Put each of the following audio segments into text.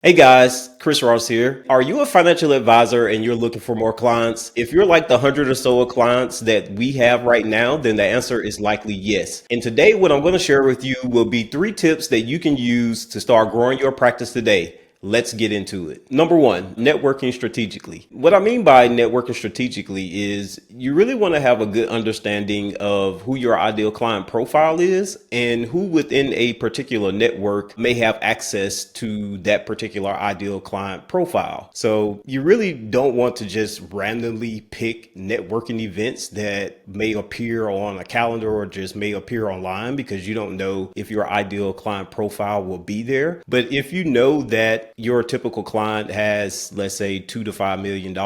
Hey guys, Chris Ross here. Are you a financial advisor and you're looking for more clients? If you're like the 100 or so of clients that we have right now, then the answer is likely yes. And today, what I'm going to share with you will be 3 tips that you can use to start growing your practice today. Let's get into it. Number one, networking strategically. What I mean by networking strategically is you really want to have a good understanding of who your ideal client profile is and who within a particular network may have access to that particular ideal client profile. So you really don't want to just randomly pick networking events that may appear on a calendar or just may appear online because you don't know if your ideal client profile will be there. But if you know that your typical client has, let's say, $2 to $5 million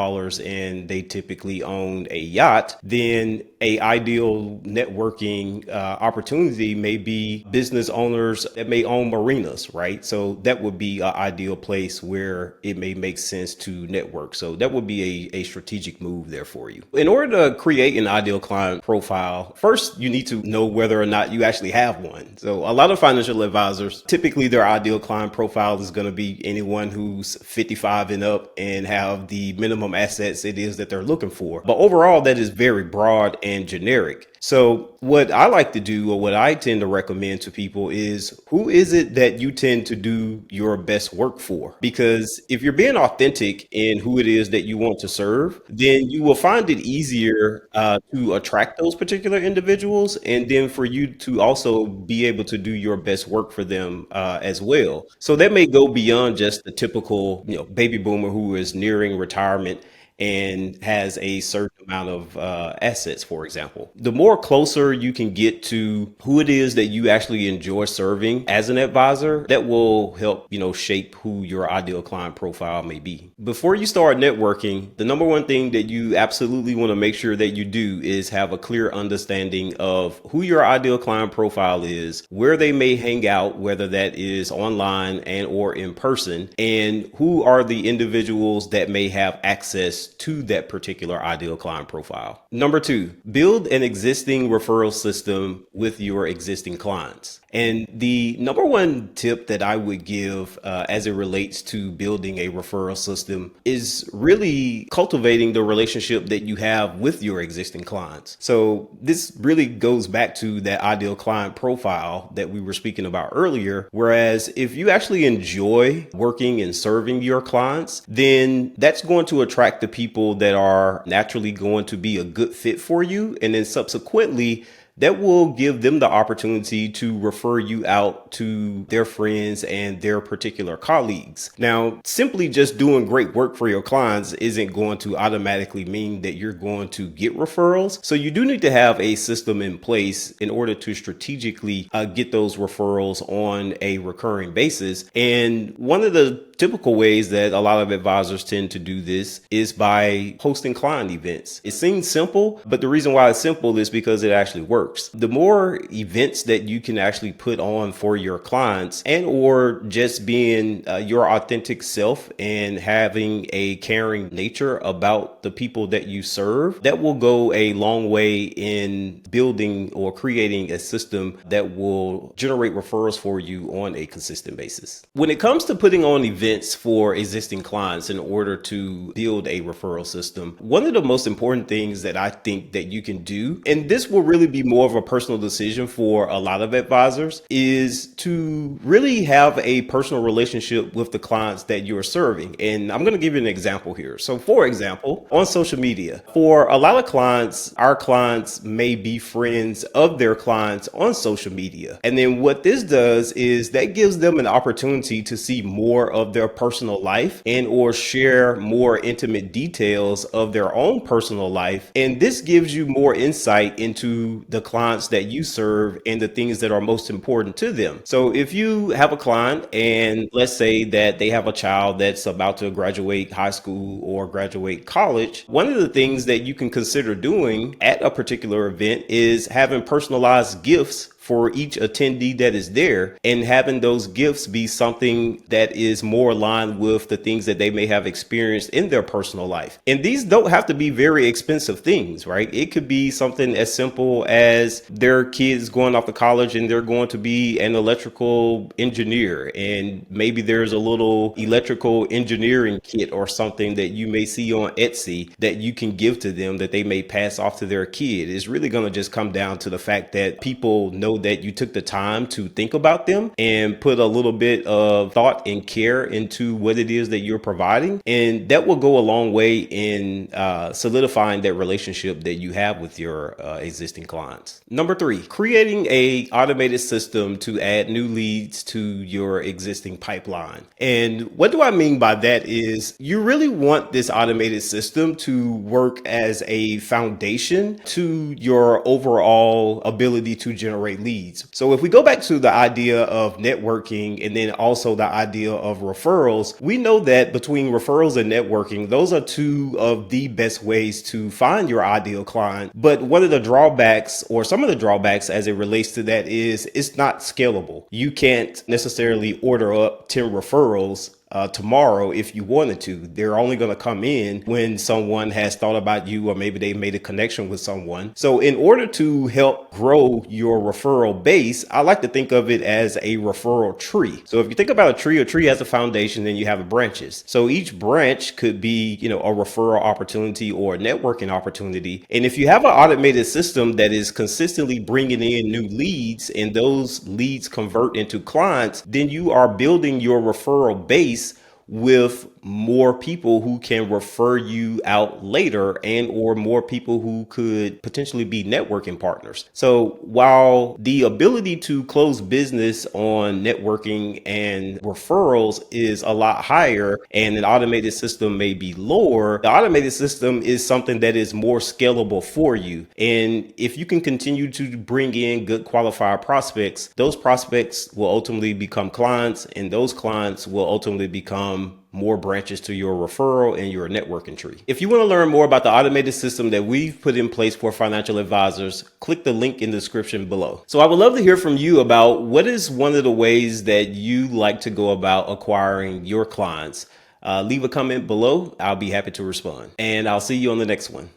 and they typically own a yacht, then a ideal networking opportunity may be business owners that may own marinas, right? So that would be an ideal place where it may make sense to network. So that would be a strategic move there for you. In order to create an ideal client profile, first you need to know whether or not you actually have one. So a lot of financial advisors, typically their ideal client profile is going to be anyone who's 55 and up and have the minimum assets it is that they're looking for. But overall, that is very broad and generic. So what I like to do, or what I tend to recommend to people, is who is it that you tend to do your best work for? Because if you're being authentic in who it is that you want to serve, then you will find it easier to attract those particular individuals, and then for you to also be able to do your best work for them as well. So that may go beyond just the typical, baby boomer who is nearing retirement and has a certain amount of assets, for example. The more closer you can get to who it is that you actually enjoy serving as an advisor, that will help, shape who your ideal client profile may be. Before you start networking, the number one thing that you absolutely want to make sure that you do is have a clear understanding of who your ideal client profile is, where they may hang out, whether that is online and or in person, and who are the individuals that may have access to that particular ideal client profile. Number two, build an existing referral system with your existing clients. And the number one tip that I would give as it relates to building a referral system is really cultivating the relationship that you have with your existing clients. So this really goes back to that ideal client profile that we were speaking about earlier. Whereas if you actually enjoy working and serving your clients, then that's going to attract the people that are naturally going to be a good fit for you. And then subsequently, that will give them the opportunity to refer you out to their friends and their particular colleagues. Now, simply just doing great work for your clients isn't going to automatically mean that you're going to get referrals. So you do need to have a system in place in order to strategically get those referrals on a recurring basis. And one of the typical ways that a lot of advisors tend to do this is by hosting client events. It seems simple, but the reason why it's simple is because it actually works. The more events that you can actually put on for your clients, and or just being your authentic self and having a caring nature about the people that you serve, that will go a long way in building or creating a system that will generate referrals for you on a consistent basis. When it comes to putting on events for existing clients in order to build a referral system, one of the most important things that I think that you can do, and this will really be more of a personal decision for a lot of advisors, is to really have a personal relationship with the clients that you're serving. And I'm going to give you an example here. So for example, on social media, for a lot of clients, our clients may be friends of their clients on social media. And then what this does is that gives them an opportunity to see more of their personal life and or share more intimate details of their own personal life. And this gives you more insight into the clients that you serve and the things that are most important to them. So if you have a client and let's say that they have a child that's about to graduate high school or graduate college, one of the things that you can consider doing at a particular event is having personalized gifts for each attendee that is there, and having those gifts be something that is more aligned with the things that they may have experienced in their personal life. And these don't have to be very expensive things, right? It could be something as simple as their kids going off to college and they're going to be an electrical engineer, and maybe there's a little electrical engineering kit or something that you may see on Etsy that you can give to them that they may pass off to their kid. It's really going to just come down to the fact that people know that you took the time to think about them and put a little bit of thought and care into what it is that you're providing. And that will go a long way in solidifying that relationship that you have with your existing clients. Number 3, creating a automated system to add new leads to your existing pipeline. And what do I mean by that is you really want this automated system to work as a foundation to your overall ability to generate leads. So if we go back to the idea of networking and then also the idea of referrals, we know that between referrals and networking, those are two of the best ways to find your ideal client. But one of the drawbacks, or some of the drawbacks as it relates to that, is it's not scalable. You can't necessarily order up 10 referrals tomorrow if you wanted to. They're only going to come in when someone has thought about you, or maybe they made a connection with someone. So in order to help grow your referral base, I like to think of it as a referral tree. So if you think about a tree has a foundation, then you have branches. So each branch could be, a referral opportunity or a networking opportunity. And if you have an automated system that is consistently bringing in new leads and those leads convert into clients, then you are building your referral base with more people who can refer you out later, and or more people who could potentially be networking partners. So while the ability to close business on networking and referrals is a lot higher and an automated system may be lower, the automated system is something that is more scalable for you. And if you can continue to bring in good qualified prospects, those prospects will ultimately become clients, and those clients will ultimately become more branches to your referral and your networking tree. If you want to learn more about the automated system that we've put in place for financial advisors, click the link in the description below. So I would love to hear from you about what is one of the ways that you like to go about acquiring your clients. Leave a comment below. I'll be happy to respond, and I'll see you on the next one.